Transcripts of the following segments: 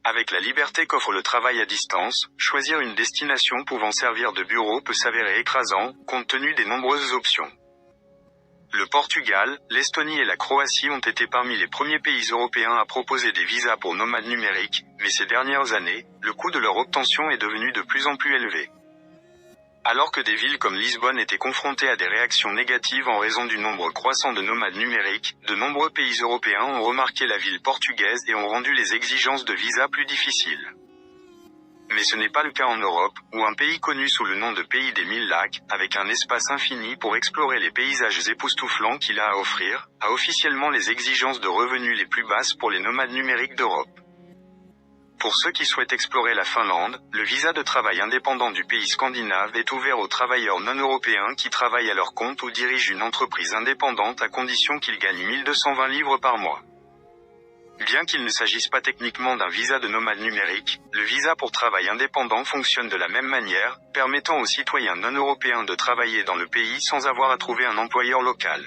Avec la liberté qu'offre le travail à distance, choisir une destination pouvant servir de bureau peut s'avérer écrasant, compte tenu des nombreuses options. Le Portugal, l'Estonie et la Croatie ont été parmi les premiers pays européens à proposer des visas pour nomades numériques, mais ces dernières années, le coût de leur obtention est devenu de plus en plus élevé. Alors que des villes comme Lisbonne étaient confrontées à des réactions négatives en raison du nombre croissant de nomades numériques, de nombreux pays européens ont remarqué la ville portugaise et ont rendu les exigences de visa plus difficiles. Mais ce n'est pas le cas en Europe, où un pays connu sous le nom de pays des 1000 lacs, avec un espace infini pour explorer les paysages époustouflants qu'il a à offrir, a officiellement les exigences de revenus les plus basses pour les nomades numériques d'Europe. Pour ceux qui souhaitent explorer la Finlande, le visa de travail indépendant du pays scandinave est ouvert aux travailleurs non-européens qui travaillent à leur compte ou dirigent une entreprise indépendante à condition qu'ils gagnent 1220 livres par mois. Bien qu'il ne s'agisse pas techniquement d'un visa de nomade numérique, le visa pour travail indépendant fonctionne de la même manière, permettant aux citoyens non-européens de travailler dans le pays sans avoir à trouver un employeur local.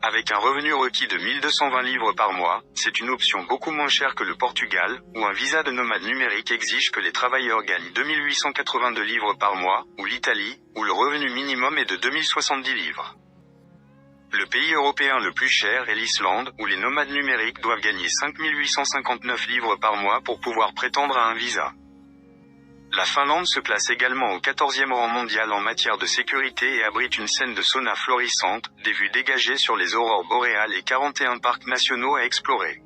Avec un revenu requis de 1220 livres par mois, c'est une option beaucoup moins chère que le Portugal, où un visa de nomade numérique exige que les travailleurs gagnent 2882 livres par mois, ou l'Italie, où le revenu minimum est de 2070 livres. Le pays européen le plus cher est l'Islande, où les nomades numériques doivent gagner 5859 livres par mois pour pouvoir prétendre à un visa. La Finlande se place également au 14e rang mondial en matière de sécurité et abrite une scène de sauna florissante, des vues dégagées sur les aurores boréales et 41 parcs nationaux à explorer.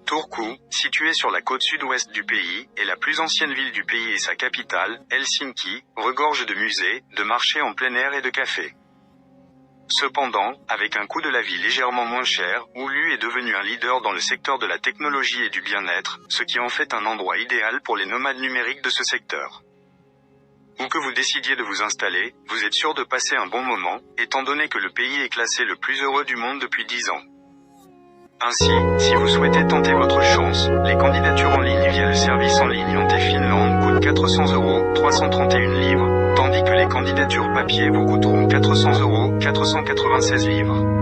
Turku, située sur la côte sud-ouest du pays, est la plus ancienne ville du pays et sa capitale, Helsinki, regorge de musées, de marchés en plein air et de cafés. Cependant, avec un coût de la vie légèrement moins cher, Oulu est devenu un leader dans le secteur de la technologie et du bien-être, ce qui en fait un endroit idéal pour les nomades numériques de ce secteur. Où que vous décidiez de vous installer, vous êtes sûr de passer un bon moment, étant donné que le pays est classé le plus heureux du monde depuis 10 ans. Ainsi, si vous souhaitez tenter votre chance, les candidatures en ligne via le service en ligne Ante Finland coûtent 400 €, 331 livres, tandis que les candidatures papier vous coûteront 400 €, 496 livres.